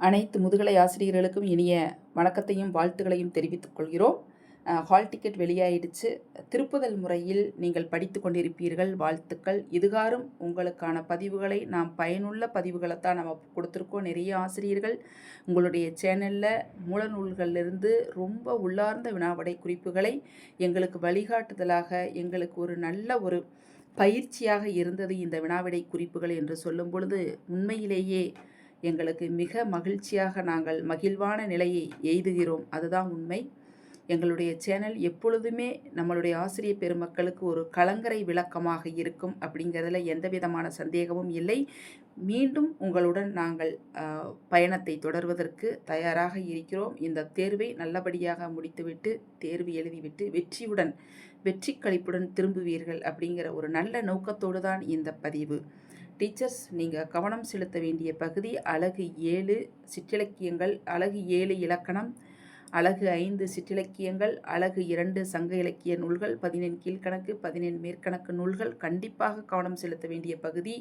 அனைத்து முதுகலை ஆசிரியர்களுக்கும் இனிய வணக்கத்தையும் வாழ்த்துக்களையும் தெரிவித்துக் கொள்கிறோம். Hall ticket வெளியாயிடுச்சு. திருப்புதல் முறையில் நீங்கள் படித்து கொண்டிருப்பீர்கள். வாழ்த்துக்கள். இதுகாரும் உங்களுக்கான பதிவுகளை நாம் பயனுள்ள பதிவுகளைத்தான் நம்ம கொடுத்துருக்கோம். நிறைய ஆசிரியர்கள் உங்களுடைய சேனலில் மூலநூல்களிலிருந்து ரொம்ப உள்ளார்ந்த வினாவிடை குறிப்புகளை எங்களுக்கு வழிகாட்டுதலாக எங்களுக்கு ஒரு நல்ல ஒரு பயிற்சியாக இருந்தது இந்த வினாவிடை குறிப்புகள் என்று சொல்லும் பொழுது உண்மையிலேயே எங்களுக்கு மிக மகிழ்ச்சியாக நாங்கள் மகிழ்வான நிலையை எய்துகிறோம். அதுதான் உண்மை. எங்களுடைய சேனல் எப்பொழுதுமே நம்மளுடைய ஆசிரிய பெருமக்களுக்கு ஒரு கலங்கரை விளக்கமாக இருக்கும் அப்படிங்கிறதுல எந்த விதமான சந்தேகமும் இல்லை. மீண்டும் உங்களுடன் நாங்கள் பயணத்தை தொடர்வதற்கு தயாராக இருக்கிறோம். இந்த தேர்வை நல்லபடியாக முடித்துவிட்டு தேர்வு எழுதிவிட்டு வெற்றி களிப்புடன் திரும்புவீர்கள் அப்படிங்கிற ஒரு நல்ல நோக்கத்தோடு தான் இந்த பதிவு. டீச்சர்ஸ், நீங்கள் கவனம் செலுத்த வேண்டிய பகுதி அலகு 7 சிற்றிலக்கியங்கள், அலகு 7 இலக்கணம், அலகு 5 சிற்றிலக்கியங்கள், அலகு 2 சங்க இலக்கிய நூல்கள், 15 கீழ்கணக்கு, 15 மேற்கணக்கு நூல்கள். கண்டிப்பாக கவனம் செலுத்த வேண்டிய பகுதி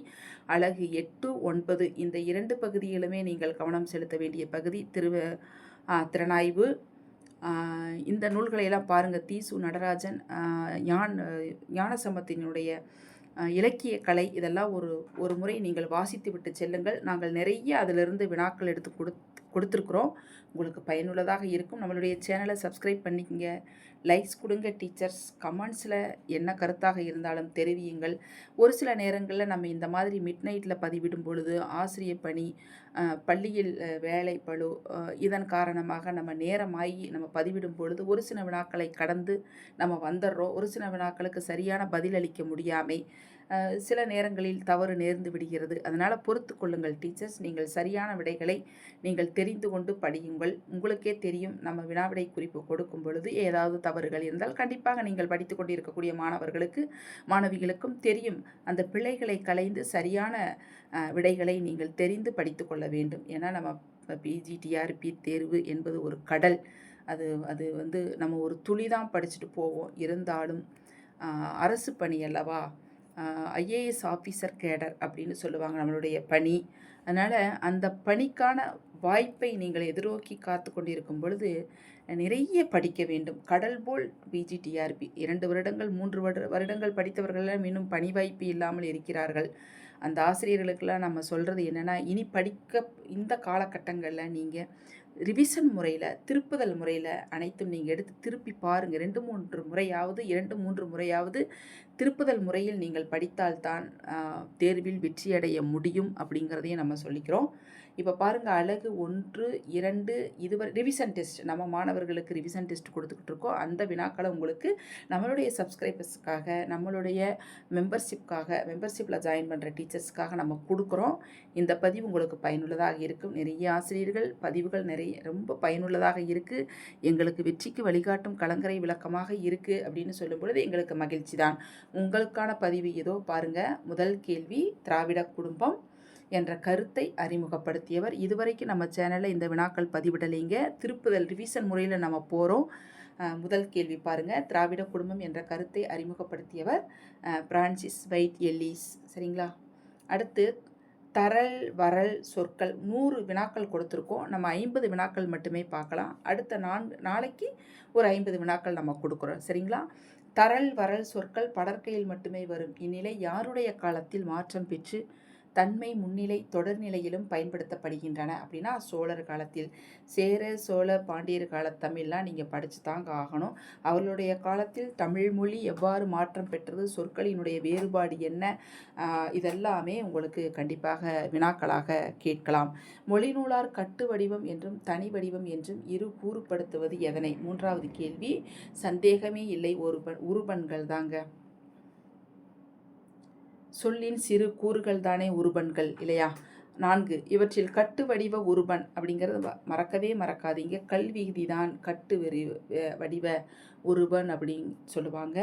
அலகு 8, 9 இந்த 2 பகுதிகளுமே நீங்கள் கவனம் செலுத்த வேண்டிய பகுதி. திறனாய்வு இந்த நூல்களையெல்லாம் பாருங்கள். தீசு நடராஜன், ஞானசம்பத்தினுடைய இலக்கிய கலை இதெல்லாம் ஒரு முறை நீங்கள் வாசித்து விட்டு செல்லுங்கள். நாங்கள் நிறைய அதிலிருந்து வினாக்கள் எடுத்து கொடுத்துருக்குறோம். உங்களுக்கு பயனுள்ளதாக இருக்கும். நம்மளுடைய சேனலை சப்ஸ்கிரைப் பண்ணிக்கங்க, லைக்ஸ் கொடுங்க. டீச்சர்ஸ், கமெண்ட்ஸில் என்ன கருத்தாக இருந்தாலும் தெரிவியுங்கள். ஒரு சில நேரங்களில் நம்ம இந்த மாதிரி மிட் நைட்டில் பதிவிடும் பொழுது ஆசிரியர் பணி, பள்ளியில் வேலை பளு, இதன் காரணமாக நம்ம நேரமாகி நம்ம பதிவிடும் பொழுது ஒரு சில வினாக்களை கடந்து நம்ம வந்துடுறோம். ஒரு சில வினாக்களுக்கு சரியான பதில் அளிக்க முடியாமை சில நேரங்களில் தவறு நேர்ந்து விடுகிறது. அதனால் பொறுத்து கொள்ளுங்கள் டீச்சர்ஸ். நீங்கள் சரியான விடைகளை நீங்கள் தெரிந்து கொண்டு படியுங்கள். உங்களுக்கே தெரியும், நம்ம வினாவிடை குறிப்பு கொடுக்கும் பொழுது ஏதாவது தவறுகள் இருந்தால் கண்டிப்பாக நீங்கள் படித்து கொண்டு இருக்கக்கூடிய மாணவிகளுக்கும் தெரியும். அந்த பிழைகளை களைந்து சரியான விடைகளை நீங்கள் தெரிந்து படித்து கொள்ள வேண்டும். ஏன்னா நம்ம பிஜிடிஆர்பி தேர்வு என்பது ஒரு கடல். அது நம்ம ஒரு துளி தான் படிச்சுட்டு போவோம். இருந்தாலும் அரசு பணி அல்லவா, ஐஏஎஸ் ஆஃபீஸர் கேடர் அப்படின்னு சொல்லுவாங்க நம்மளுடைய பணி. அதனால் அந்த பணிக்கான வாய்ப்பை நீங்கள் எதிர்நோக்கி காத்து கொண்டிருக்கும் பொழுது நிறைய படிக்க வேண்டும். கடல் போல் பிஜிடிஆர்பி 2 வருடங்கள் 3 வருடங்கள் படித்தவர்களெல்லாம் இன்னும் பணி வாய்ப்பு இல்லாமல் இருக்கிறார்கள். அந்த ஆசிரியர்களுக்கெல்லாம் நம்ம சொல்கிறது என்னென்னா, இனி படிக்க இந்த காலகட்டங்களில் நீங்கள் ரிவிஷன் முறையில், திருப்புதல் முறையில் அனைத்தும் நீங்கள் எடுத்து திருப்பி பாருங்கள். 2-3 முறையாவது திருப்புதல் முறையில் நீங்கள் படித்தால்தான் தேர்வில் வெற்றியடைய முடியும் அப்படிங்கிறதையும் நம்ம சொல்லிக்கிறோம். இப்போ பாருங்கள், அலகு 1, 2 இதுவரை ரிவிஷன் டெஸ்ட் நம்ம மாணவர்களுக்கு ரிவிஷன் டெஸ்ட் கொடுத்துக்கிட்டு இருக்கோம். அந்த வினாக்களை உங்களுக்கு நம்மளுடைய சப்ஸ்கிரைபர்ஸ்க்காக, நம்மளுடைய மெம்பர்ஷிப்பில் ஜாயின் பண்ணுற டீச்சர்ஸ்க்காக நம்ம கொடுக்குறோம். இந்த பதிவு உங்களுக்கு பயனுள்ளதாக இருக்கும். நிறைய ஆசிரியர்கள் பதிவுகள் ரொம்ப பயனுள்ளதாக இருக்குது. எங்களுக்கு வெற்றிக்கு வழிகாட்டும் கலங்கரை விளக்கமாக இருக்குது அப்படின்னு சொல்லும் பொழுது எங்களுக்கு மகிழ்ச்சி தான். உங்களுக்கான பதிவு ஏதோ பாருங்கள். முதல் கேள்வி, திராவிட குடும்பம் என்ற கருத்தை அறிமுகப்படுத்தியவர். இதுவரைக்கும் நம்ம சேனலில் இந்த வினாக்கள் பதிவிடலைங்க. திருப்புதல் ரிவிஷன் முறையில் நம்ம போகிறோம். முதல் கேள்வி பாருங்கள். திராவிட குடும்பம் என்ற கருத்தை அறிமுகப்படுத்தியவர் பிரான்சிஸ் வைட் எல்லிஸ். சரிங்களா? அடுத்து தரல் வரல் சொற்கள் 100 வினாக்கள் கொடுத்துருக்கோம். நம்ம 50 வினாக்கள் மட்டுமே பார்க்கலாம். அடுத்த நாளைக்கு ஒரு 50 வினாக்கள் நம்ம கொடுக்குறோம். சரிங்களா? தரல் வரல் சொற்கள் படற்கையில் மட்டுமே வரும். இந்நிலை யாருடைய காலத்தில் மாற்றம் பெற்று தன்மை முன்னிலை தொடர்நிலையிலும் பயன்படுத்தப்படுகின்றன அப்படின்னா சோழர் காலத்தில். சேர சோழ பாண்டியர் கால தமிழ்லாம் நீங்கள் படித்து தாங்க ஆகணும். அவர்களுடைய காலத்தில் தமிழ் மொழி எவ்வாறு மாற்றம் பெற்றது, சொற்களினுடைய வேறுபாடு என்ன, இதெல்லாமே உங்களுக்கு கண்டிப்பாக வினாக்களாக கேட்கலாம். மொழிநூலார் கட்டு வடிவம் என்றும் தனி வடிவம் என்றும் இரு கூறுபடுத்துவது எதனை? 3வது கேள்வி. சந்தேகமே இல்லை, உருபன்கள் தாங்க. சொல்லின் சிறு கூறுகள் தானே உருபன்கள் இல்லையா? 4 இவற்றில் கட்டு வடிவ உருபன் அப்படிங்கிறது மறக்காதீங்க. கல்விகுதி தான் கட்டு வடிவ உருபன் அப்படின்னு சொல்லுவாங்க.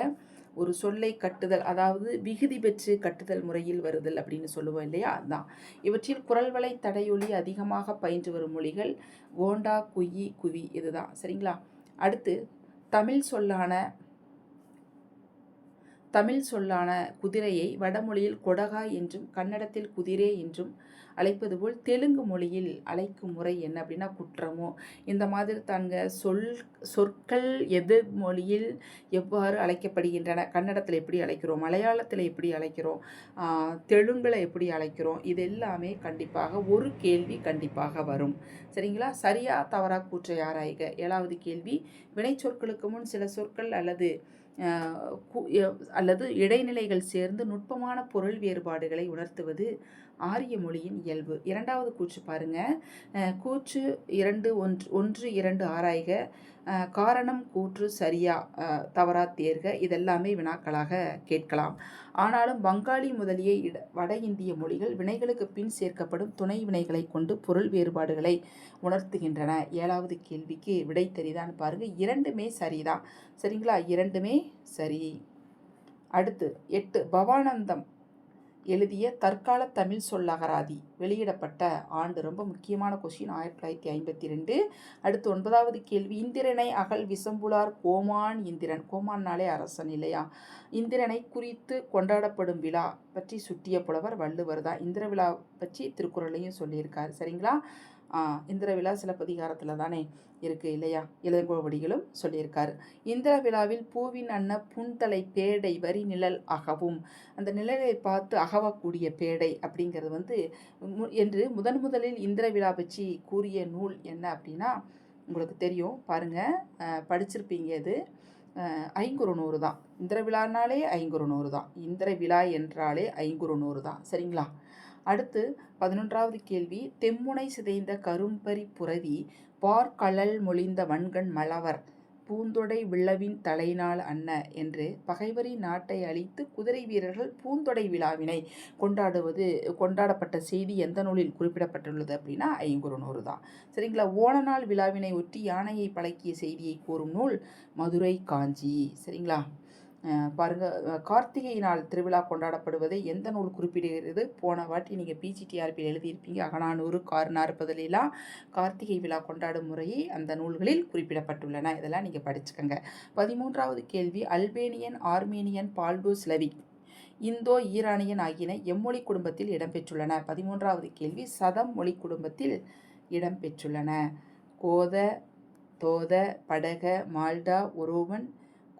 ஒரு சொல்லை கட்டுதல், அதாவது விகுதி பெற்று கட்டுதல் முறையில் வருதல் அப்படின்னு சொல்லுவோம் இல்லையா? அதுதான். இவற்றில் குரல்வளை தடையொலி அதிகமாக பயின்று வரும் மொழிகள் கோண்டா, குயி, குவி. இதுதான். சரிங்களா? அடுத்து தமிழ் சொல்லான தமிழ் சொல்லான குதிரையை வடமொழியில் கொடகா என்றும் கன்னடத்தில் குதிரே என்றும் அழைப்பது போல் தெலுங்கு மொழியில் அழைக்கும் முறை என்ன அப்படின்னா குற்றமோ. இந்த மாதிரி தாங்க சொற்கள் எதிர் மொழியில் எவ்வாறு அழைக்கப்படுகின்றன, கன்னடத்தில் எப்படி அழைக்கிறோம், மலையாளத்தில் எப்படி அழைக்கிறோம், தெலுங்கில் எப்படி அழைக்கிறோம், இது எல்லாமே கண்டிப்பாக ஒரு கேள்வி கண்டிப்பாக வரும். சரிங்களா? சரியா தவறா கூற்றை ஆராய்க. 7வது கேள்வி, வினைச்சொற்களுக்கு முன் சில சொற்கள் அல்லது இடைநிலைகள் சேர்ந்து நுட்பமான பொருள் வேறுபாடுகளை உணர்த்துவது ஆரிய மொழியின் இயல்பு. 2வது கூற்று பாருங்க. கூற்று 1 2 ஆராய்க. காரணம் கூற்று சரியா தவறா தேர்க. இதெல்லாமே வினாக்களாக கேட்கலாம். ஆனாலும் வங்காளி முதலிய வட இந்திய மொழிகள் வினைகளுக்கு பின் சேர்க்கப்படும் துணை வினைகளை கொண்டு பொருள் வேறுபாடுகளை உணர்த்துகின்றன. 7வது கேள்விக்கு விடை தெரிதான் பாருங்க. 2மே சரிதான். சரிங்களா? 2மே சரி. அடுத்து 8, பவானந்தம் எழுதிய தற்கால தமிழ் சொல்லகராதி வெளியிடப்பட்ட ஆண்டு. ரொம்ப முக்கியமான கொஸ்டின், 1952. அடுத்து 9வது கேள்வி, இந்திரனை அகல் விசம்புலார் கோமான். இந்திரன், கோமான்னாலே அரசன் இல்லையா? இந்திரனை குறித்து கொண்டாடப்படும் விழா பற்றி சுட்டிய புலவர் வள்ளுவர் தான். இந்திர விழா பற்றி திருக்குறளையும் சொல்லியிருக்காரு. சரிங்களா? இந்திர விழா சிலப்பதிகாரத்தில் தானே இருக்குது இல்லையா? இளங்கோவடிகளும் சொல்லியிருக்காரு. இந்திர விழாவில் பூவின் அன்ன புன்தலை பேடை வரி நிழல் அகவும். அந்த நிழலை பார்த்து அகவக்கூடிய பேடை அப்படிங்கிறது என்று முதலில் இந்திர விழா பற்றி கூறிய நூல் என்ன அப்படின்னா உங்களுக்கு தெரியும் பாருங்கள், படிச்சிருப்பீங்க. இது ஐங்குறுநூறு தான். இந்திர விழானாலே ஐங்குறுநூறு தான். இந்திர விழா என்றாலே ஐங்குறுநூறு தான். சரிங்களா? அடுத்து 11வது கேள்வி, தெம்முனை சிதைந்த கரும்பரி புரவி பார்க்கழல் மொழிந்த வன்கண் மலவர் பூந்தொடை விழவின் தலைநாள் அன்ன என்று பகைவரின் நாட்டை அழித்து குதிரை வீரர்கள் பூந்தொடை விழாவினை கொண்டாடப்பட்ட செய்தி எந்த நூலில் குறிப்பிடப்பட்டுள்ளது அப்படின்னா ஐங்குறுநூறு தான். சரிங்களா? ஓணநாள் விழாவினை ஒட்டி யானையை பழக்கிய செய்தியை கூறும் நூல் மதுரை காஞ்சி. சரிங்களா? பாருங்கள், கார்த்திகை நாள் திருவிழா கொண்டாடப்படுவதை எந்த நூல் குறிப்பிடுகிறது? போன வாட்டி நீங்கள் பிஜிடிஆர்பியில் எழுதியிருப்பீங்க. அகநானூறு கார்நாற்பதிலாம் கார்த்திகை விழா கொண்டாடும் முறையை அந்த நூல்களில் குறிப்பிடப்பட்டுள்ளன. இதெல்லாம் நீங்கள் படிச்சுக்கோங்க. 13வது கேள்வி, அல்பேனியன், ஆர்மேனியன், பால்டோ ஸ்லவிக், இந்தோ ஈரானியன் ஆகியன எம்மொழி குடும்பத்தில் இடம்பெற்றுள்ளன. 13வது கேள்வி, சதம் மொழி குடும்பத்தில் இடம்பெற்றுள்ளன. கோத, தோத, படக, மால்டா, ஒரோவன்,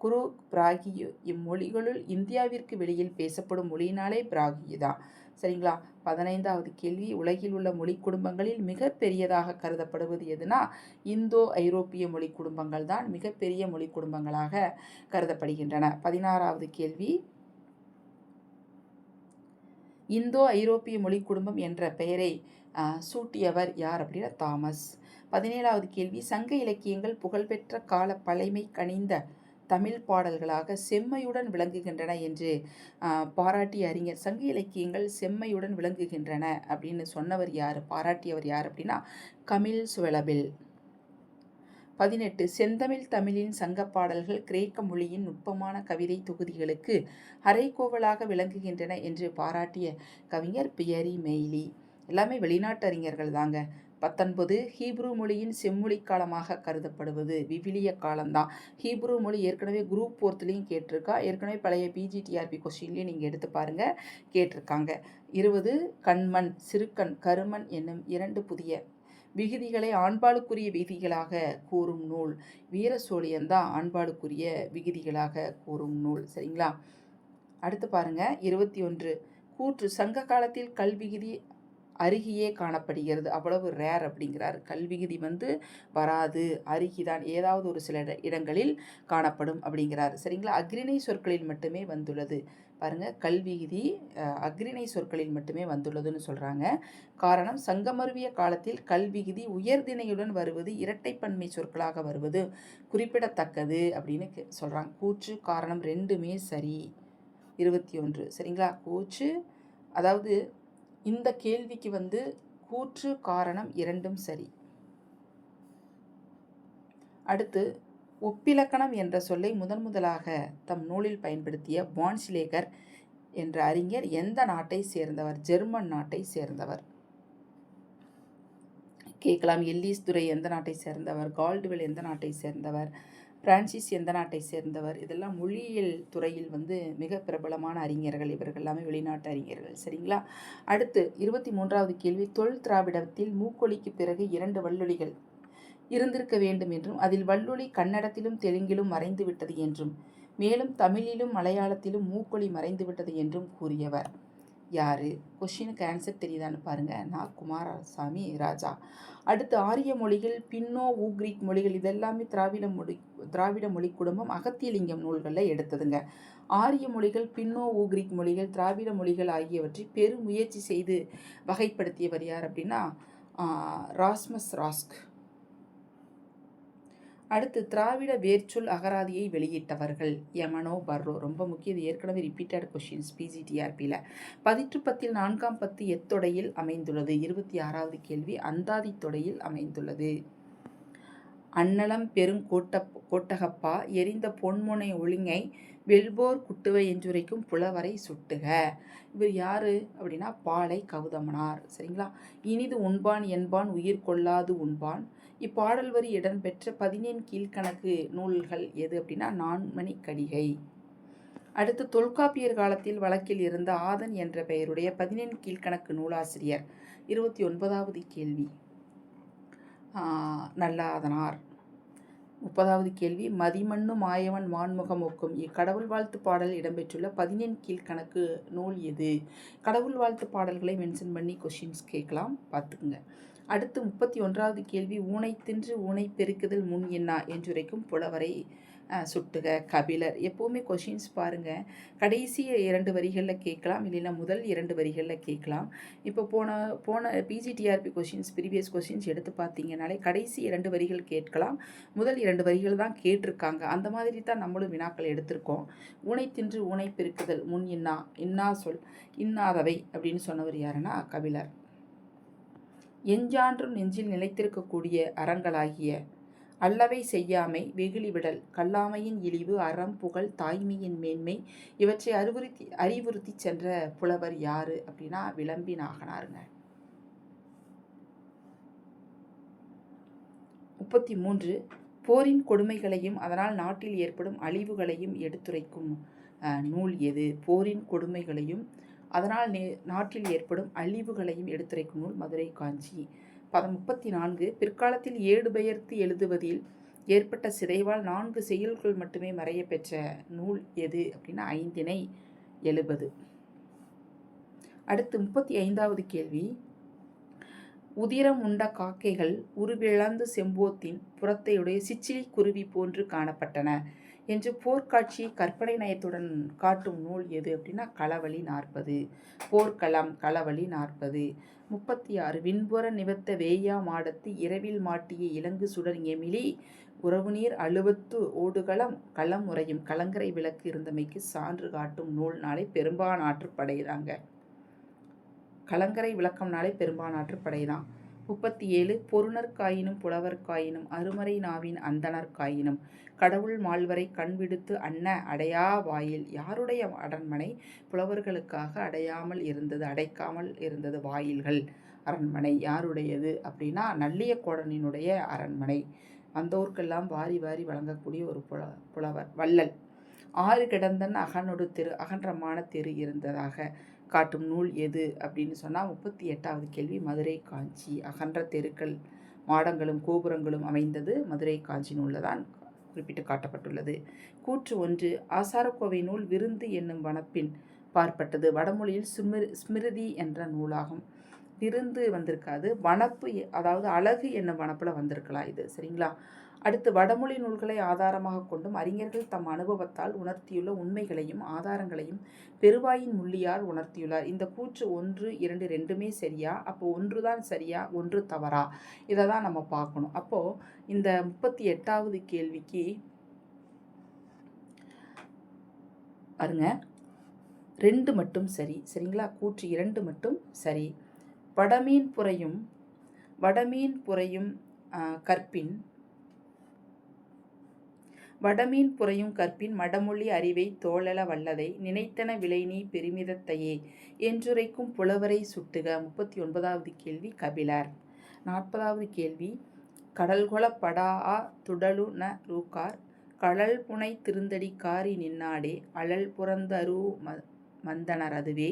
குரு, பிராகியு இம்மொழிகளுள் இந்தியாவிற்கு வெளியில் பேசப்படும் மொழியினாலே பிராகியு தான். சரிங்களா? 15வது கேள்வி, உலகில் உள்ள மொழி குடும்பங்களில் மிக பெரியதாக கருதப்படுவது எதுனா இந்தோ ஐரோப்பிய மொழி குடும்பங்கள் தான் மிகப்பெரிய மொழி குடும்பங்களாக கருதப்படுகின்றன. 16வது கேள்வி, இந்தோ ஐரோப்பிய மொழி குடும்பம் என்ற பெயரை சூட்டியவர் யார் அப்படின்னா தாமஸ். 17வது கேள்வி, சங்க இலக்கியங்கள் புகழ்பெற்ற கால பழைமை கனிந்த தமிழ் பாடல்களாக செம்மையுடன் விளங்குகின்றன என்று பாராட்டிய அறிஞர். சங்க இலக்கியங்கள் செம்மையுடன் விளங்குகின்றன அப்படின்னு சொன்னவர் யார், பாராட்டியவர் யார் அப்படின்னா கமில் சுவெலபில். 18, செந்தமிழ் தமிழின் சங்க பாடல்கள் கிரேக்க மொழியின் நுட்பமான கவிதை தொகுதிகளுக்கு அரைக்கோவலாக விளங்குகின்றன என்று பாராட்டிய கவிஞர் பியரி மெய்லி. எல்லாமே வெளிநாட்டு அறிஞர்கள் தாங்க. 19, ஹீப்ரு மொழியின் செம்மொழி காலமாக கருதப்படுவது விவிலிய காலம்தான். ஹீப்ரு மொழி ஏற்கனவே குரூப் 4லையும் கேட்டிருக்கா. ஏற்கனவே பழைய பிஜிடிஆர்பி கொஸ்டின்லேயும் நீங்கள் எடுத்து பாருங்கள், கேட்டிருக்காங்க. 20, கண்மண், சிறுக்கண், கருமண் என்னும் 2 புதிய விகுதிகளை ஆண்பாளுக்குரிய விகுதிகளாக கூறும் நூல் வீர சோழியன்தான். ஆண்பாளுக்குரிய விகுதிகளாக கூறும் நூல். சரிங்களா? அடுத்து பாருங்க 21, கூற்று, சங்க காலத்தில் கல்விகுதி அருகியே காணப்படுகிறது, அவ்வளவு ரேர் அப்படிங்கிறார். கல்விகுதி வராது, அருகிதான், ஏதாவது ஒரு சில இடங்களில் காணப்படும் அப்படிங்கிறார். சரிங்களா? அக்ரிணை சொற்களில் மட்டுமே வந்துள்ளது. பாருங்கள், கல்விகுதி அக்ரிணை சொற்களில் மட்டுமே வந்துள்ளதுன்னு சொல்கிறாங்க. காரணம், சங்கமருவிய காலத்தில் கல்விகுதி உயர்திணையுடன் வருவது, இரட்டைப்பன்மை சொற்களாக வருவது குறிப்பிடத்தக்கது அப்படின்னு சொல்கிறாங்க. கூற்று, காரணம் 2மே சரி. 21. சரிங்களா? கூற்று, அதாவது இந்த கேள்விக்கு கூற்று காரணம் 2ம் சரி. அடுத்து, ஒப்பிலக்கணம் என்ற சொல்லை முதலாக தம் நூலில் பயன்படுத்திய வான்ஸ்லேகர் என்ற அறிஞர் எந்த நாட்டை சேர்ந்தவர்? ஜெர்மன் நாட்டை சேர்ந்தவர். கேட்கலாம். எல்லீஸ் துரை எந்த நாட்டை சேர்ந்தவர்? கால்டுவெல் எந்த நாட்டை சேர்ந்தவர்? பிரான்சிஸ் எந்த நாட்டை சேர்ந்தவர்? இதெல்லாம் மொழியியல் துறையில் மிக பிரபலமான அறிஞர்கள். இவர்கள் எல்லாமே வெளிநாட்டு அறிஞர்கள். சரிங்களா? அடுத்து 23வது கேள்வி. தொல் திராவிடத்தில் மூக்கொலிக்கு பிறகு 2 வல்லொலிகள் இருந்திருக்க வேண்டும் என்றும் அதில் வல்லொலி கன்னடத்திலும் தெலுங்கிலும் மறைந்துவிட்டது என்றும் மேலும் தமிழிலும் மலையாளத்திலும் மூக்கொலி மறைந்துவிட்டது என்றும் கூறியவர் யாரு? கொஷினுக்கு ஆன்சர் தெரியுதான்னு பாருங்க. நான் குமாரசாமி ராஜா. அடுத்து ஆரிய மொழிகள், பின்னோ ஊக்ரிக் மொழிகள் இதெல்லாமே திராவிட மொழி குடும்பம் அகத்தியலிங்கம் நூல்களில் எடுத்ததுங்க. ஆரிய மொழிகள், பின்னோ ஊக்ரிக் மொழிகள், திராவிட மொழிகள் ஆகியவற்றை பெரும் முயற்சி செய்து வகைப்படுத்தியவர் யார் அப்படின்னா ராஸ்மஸ் ராஸ்க். அடுத்து திராவிட வேர்ச்சொல் அகராதியை வெளியிட்டவர்கள் யமனோ பர்ரோ. ரொம்ப முக்கியம், இது ஏற்கனவே ரிப்பீட்டட் கொஷின்ஸ் பிஜிடிஆர்பியில். 10 4ஆம் பத்து எத்தொடையில் அமைந்துள்ளது? 26வது கேள்வி. அந்தாதி தொடையில் அமைந்துள்ளது. அன்னலம் கோட்டகப்பா எரிந்த பொன்முனை ஒழுங்கை வெல்போர் குட்டுவை என்றுரைக்கும் புலவரை சுட்டுக. இவர் யாரு அப்படின்னா பாலை கௌதமனார். சரிங்களா? இனிது உண்பான் என்பான் உயிர் கொள்ளாது உண்பான். இப்பாடல் வரி இடம்பெற்ற 17 கீழ்கணக்கு நூல்கள் எது அப்படின்னா நான்மணி கடிகை. அடுத்து தொல்காப்பியர் காலத்தில் வழக்கில் இருந்த ஆதன் என்ற பெயருடைய 17 கீழ்கணக்கு நூலாசிரியர். 29வது கேள்வி. நல்லாதனார். 30வது கேள்வி. மதிமண்ணு மாயவன் வான்முகம் ஒக்கும் இக்கடவுள் வாழ்த்து பாடல் இடம்பெற்றுள்ள 17 கீழ்கணக்கு நூல் எது? கடவுள் வாழ்த்து பாடல்களை மென்ஷன் பண்ணி கொஷின்ஸ் கேட்கலாம், பார்த்துக்குங்க. அடுத்து 31வது கேள்வி. ஊனை தின்று ஊனை பெருக்குதல் முன் என்னா என்றுரைக்கும் புலவரை சுட்டுக. கபிலர். எப்போவுமே கொஷின்ஸ் பாருங்கள், கடைசி 2 வரிகளில் கேட்கலாம், இல்லைன்னா முதல் 2 வரிகளில் கேட்கலாம். இப்போ போன பிஜிடிஆர்பி கொஷின்ஸ், ப்ரீவியஸ் கொஷின்ஸ் எடுத்து பார்த்தீங்கனாலே கடைசி 2 வரிகள் கேட்கலாம், முதல் 2 வரிகள் தான் கேட்டிருக்காங்க. அந்த மாதிரி தான் நம்மளும் வினாக்கள் எடுத்திருக்கோம். ஊனை தின்று ஊனை பெருக்குதல் முன் இன்னா சொல் இன்னாதவை அப்படின்னு சொன்னவர் யாருன்னா கபிலர். எஞ்சான்றும் நெஞ்சில் நிலைத்திருக்கக்கூடிய அறங்களாகிய அல்லவை செய்யாமை வெகுளிவிடல் கல்லாமையின் இழிவு அறம் புகழ் தாய்மையின் மேன்மை இவற்றை அறிவுறுத்தி சென்ற புலவர் யாரு அப்படின்னா விளம்பி நாகனாருங்க. 33. போரின் கொடுமைகளையும் அதனால் நாட்டில் ஏற்படும் அழிவுகளையும் எடுத்துரைக்கும் நூல் எது? போரின் கொடுமைகளையும் அதனால் நாட்டில் ஏற்படும் அழிவுகளையும் எடுத்துரைக்கும் நூல் மதுரை காஞ்சி. 34. பிற்காலத்தில் ஏடு பெயர்த்து எழுதுவதில் ஏற்பட்ட சிதைவால் 4 செயல்கள் மட்டுமே மறைய பெற்ற நூல் எது அப்படின்னா 5 70. அடுத்து 35வது கேள்வி. உதிரம் உண்ட காக்கைகள் உருவிழந்து செம்போத்தின் புறத்தையுடைய சிச்சிலி குருவி போன்று காணப்பட்டன என்று போர்க்காட்சியை கற்பனை நயத்துடன் காட்டும் நூல் எது அப்படின்னா களவழி 40. போர்க்களம் களவழி 40. 36. விண்புற நிவத்த வேயா மாடத்து இரவில் மாட்டிய இலங்கு சுடர் எமிலி உறவுநீர் அழுவத்து ஓடுகளம் களம் உறையும் கலங்கரை விளக்கு இருந்தமைக்கு சான்று காட்டும் நூல் நாளை பெரும்பானாற்று படைதாங்க. கலங்கரை விளக்கம்னாலே பெரும்பானாற்று படைதான். 37. பொருணர்காயினும் புலவர்காயினும் அருமறை நாவின் அந்தணர்காயினும் கடவுள் மால்வரை கண்விடுத்து அன்ன அடையா வாயில். யாருடைய அரண்மனை புலவர்களுக்காக அடைக்காமல் இருந்தது வாயில்கள் அரண்மனை யாருடையது அப்படின்னா நல்லியக்கோடனினுடைய அரண்மனை. வந்தோர்க்கெல்லாம் வாரி வாரி வழங்கக்கூடிய ஒரு புலவர் வள்ளல். 6 கிடந்தன் அகனொடு தெரு அகன்றமான தெரு இருந்ததாக காட்டும் நூல் எது அப்படின்னு சொன்னால் 38வது கேள்வி மதுரை காஞ்சி. அகன்ற தெருக்கள் மாடங்களும் கோபுரங்களும் அமைந்தது மதுரை காஞ்சி நூலில் தான் குறிப்பிட்டு காட்டப்பட்டுள்ளது. கூற்று 1. ஆசாரக்கோவை நூல் விருந்து என்னும் வனப்பின் பார்ப்பட்டது. வடமொழியில் ஸ்மிருதி என்ற நூலாகும். விருந்து வந்திருக்காது, வனப்பு அதாவது அழகு என்னும் வனப்பில் வந்திருக்கலாம் இது. சரிங்களா? அடுத்து வடமொழி நூல்களை ஆதாரமாக கொண்டும் அறிஞர்கள் தம் அனுபவத்தால் உணர்த்தியுள்ள உண்மைகளையும் ஆதாரங்களையும் பெருவாயின் முள்ளியார் உணர்த்தியுள்ளார். இந்த கூற்று 1, 2 ரெண்டுமே சரியா? அப்போ 1 தான் சரியா, 1 தவறா? இதை தான் நம்ம பார்க்கணும். அப்போது இந்த 38வது கேள்விக்கு பாருங்க, 2 மட்டும் சரி. சரிங்களா? கூற்று 2 மட்டும் சரி. வடமீன் புரையும் கற்பின் மடமொழி அறிவை தோழல வல்லதை நினைத்தன விளைநீ பெருமிதத்தையே என்றுரைக்கும் புலவரை சுட்டுக. 39வது கேள்வி கபிலர். 40வது கேள்வி கடல்கொள படா துடலு ந ரூக்கார் கழல் புனை திருந்தடி காரி நின்னாடே அழல் புறந்தரு மந்தனர் அதுவே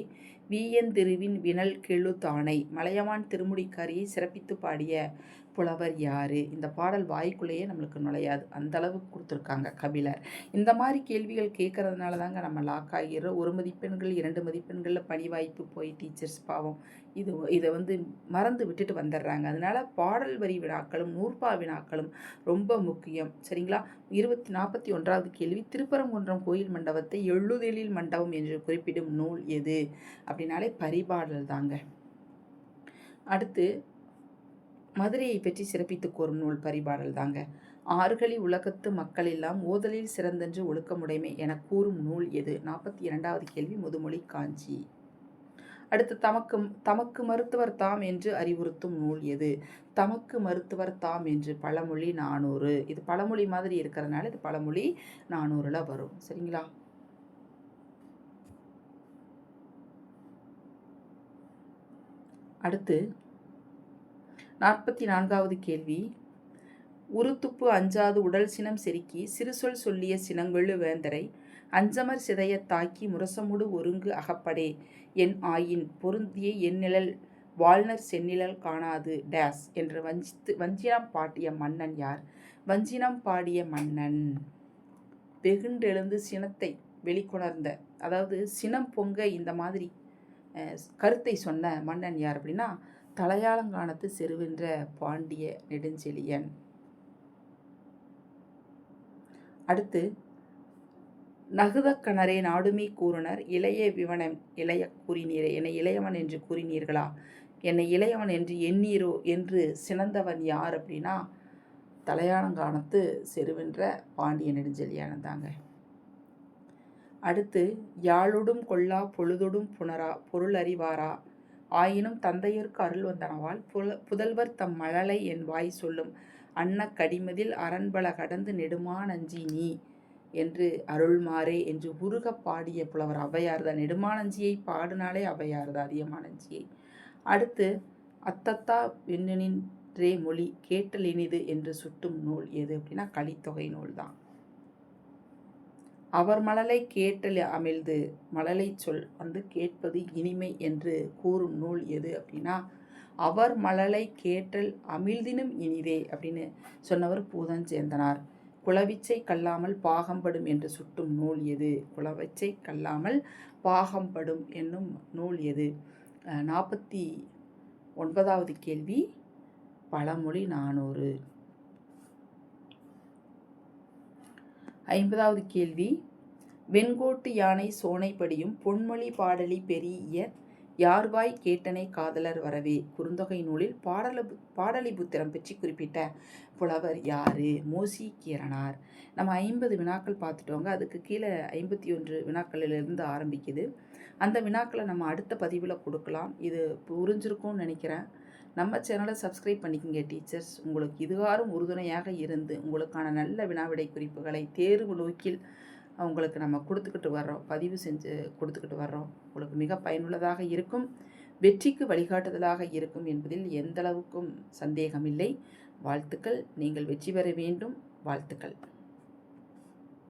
வீயந்திருவின் வினல் கெழு தானை மலையமான் திருமுடிக்காரியை சிறப்பித்து பாடிய புலவர் யாரு? இந்த பாடல் வாய்க்குள்ளேயே நம்மளுக்கு நுழையாது, அந்த அளவுக்கு கொடுத்துருக்காங்க கபிலர். இந்த மாதிரி கேள்விகள் கேட்கறதுனால தாங்க நம்ம லாக் ஆகிடுறோம். 1 மதிப்பெண்கள் 2 மதிப்பெண்களில் பணி வாய்ப்பு போய் டீச்சர்ஸ் பாவம் இதை மறந்து விட்டுட்டு வந்துடுறாங்க. அதனால பாடல் வரி வினாக்களும் நூற்பா வினாக்களும் ரொம்ப முக்கியம். சரிங்களா? 41வது கேள்வி, திருப்பரங்குன்றம் கோயில் மண்டபத்தை எழுதெழில் மண்டபம் என்று குறிப்பிடும் நூல் எது? அப்படின்னாலே பரிபாடல் தாங்க. அடுத்து மதுரையை பற்றி சிறப்பித்து கூறும் நூல் பரிபாடல் தாங்க. ஆறுகளி உலகத்து மக்கள் எல்லாம் ஓதலில் சிறந்தென்று ஒழுக்கமுடைமை என கூறும் நூல் எது? 42வது கேள்வி, முதுமொழி காஞ்சி. அடுத்து தமக்கு மருத்துவர் தாம் என்று அறிவுறுத்தும் நூல் எது? தமக்கு மருத்துவர் தாம் என்று பழமொழி 400. இது பழமொழி மாதிரி இருக்கிறதுனால இது பழமொழி 400ல் வரும். சரிங்களா? அடுத்து 44வது கேள்வி, உருத்துப்பு அஞ்சாது உடல் சினம் செருக்கி சிறுசொல் சொல்லிய சினங்கொழு வேந்தரை அஞ்சமர் சிதைய தாக்கி முரசமுடு ஒருங்கு அகப்படே என் ஆயின் பொருந்திய எந்நிழல் வாழ்நர் செந்நிழல் காணாது டேஸ் என்று வஞ்சினம் பாடிய மன்னன் யார்? வஞ்சினம் பாடிய மன்னன் வெகுண்டெழுந்து சினத்தை வெளிக்கொணர்ந்த, அதாவது சினம் பொங்க இந்த மாதிரி கருத்தை சொன்ன மன்னன் யார் அப்படின்னா தலையாலங்கானத்து செருவென்ற பாண்டிய நெடுஞ்செழியன். அடுத்து நகுதக்கணரே நாடுமி கூறுனர் இளைய விவனம் இளைய கூறினீரே, என்னை இளையவன் என்று கூறினீர்களா, என்னை இளையவன் என்று எண்ணீரோ என்று சினந்தவன் யார் அப்படின்னா தலையாலங்கானத்து செருவென்ற பாண்டிய நெடுஞ்செழியன் தாங்க. அடுத்து யாழொடும் கொல்லா பொழுதொடும் புணரா பொருள் அறிவாரா ஆயினும் தந்தையருக்கு அருள் வந்தனவால் புதல்வர் தம் மழலை என் வாய் சொல்லும் அன்ன கடிமதில் அரண்பல கடந்து நெடுமா நஞ்சி நீ என்று அருள்மாறே என்று உருக பாடிய புலவர் ஔவையார் தான். நெடுமானஞ்சியை பாடினாலே ஔவையார் தான், அதிகமானஞ்சியை. அடுத்து அத்தத்தா வெண்ணின்றே மொழி கேட்டல் இனிது என்று சுட்டும் நூல் எது அப்படின்னா கலித்தொகை நூல் தான். அவர் மழலை கேட்டல் அமிழ்து மழலை சொல் கேட்பது இனிமை என்று கூறும் நூல் எது அப்படின்னா அவர் மழலை கேட்டல் அமிழ்தினும் இனிதே அப்படின்னு சொன்னவர் பூதஞ்சேந்தனார். குலவிச்சை கல்லாமல் பாகம்படும் என்று சுட்டும் நூல் எது? குலவிச்சை கல்லாமல் பாகம்படும் என்னும் நூல் எது? 49வது கேள்வி, பழமொழி 400. 50வது கேள்வி, வெண்கோட்டு யானை சோனைப்படியும் பொன்மொழி பாடலி பெரிய யார்வாய் கேட்டனை காதலர் வரவே குறுந்தொகை நூலில் பாடலிபுத்திரம் பற்றி குறிப்பிட்ட புலவர் யாரு? மோசி கீரனார். நம்ம 50 வினாக்கள் பார்த்துட்டோங்க. அதுக்கு கீழே 51 வினாக்களிலிருந்து ஆரம்பிக்குது. அந்த வினாக்களை நம்ம அடுத்த பதிவில் கொடுக்கலாம். இது புரிஞ்சிருக்கும்னு நினைக்கிறேன். நம்ம சேனலை சப்ஸ்கிரைப் பண்ணிக்கோங்க டீச்சர்ஸ். உங்களுக்கு இதுகாரும் உறுதுணையாக இருந்து உங்களுக்கான நல்ல வினாவிடை குறிப்புகளை தேர்வு நோக்கில் உங்களுக்கு நம்ம பதிவு செஞ்சு கொடுத்துக்கிட்டு வர்றோம். உங்களுக்கு மிக பயனுள்ளதாக இருக்கும், வெற்றிக்கு வழிகாட்டுதலாக இருக்கும் என்பதில் எந்தளவுக்கும் சந்தேகமில்லை. வாழ்த்துக்கள். நீங்கள் வெற்றி பெற வேண்டும். வாழ்த்துக்கள்.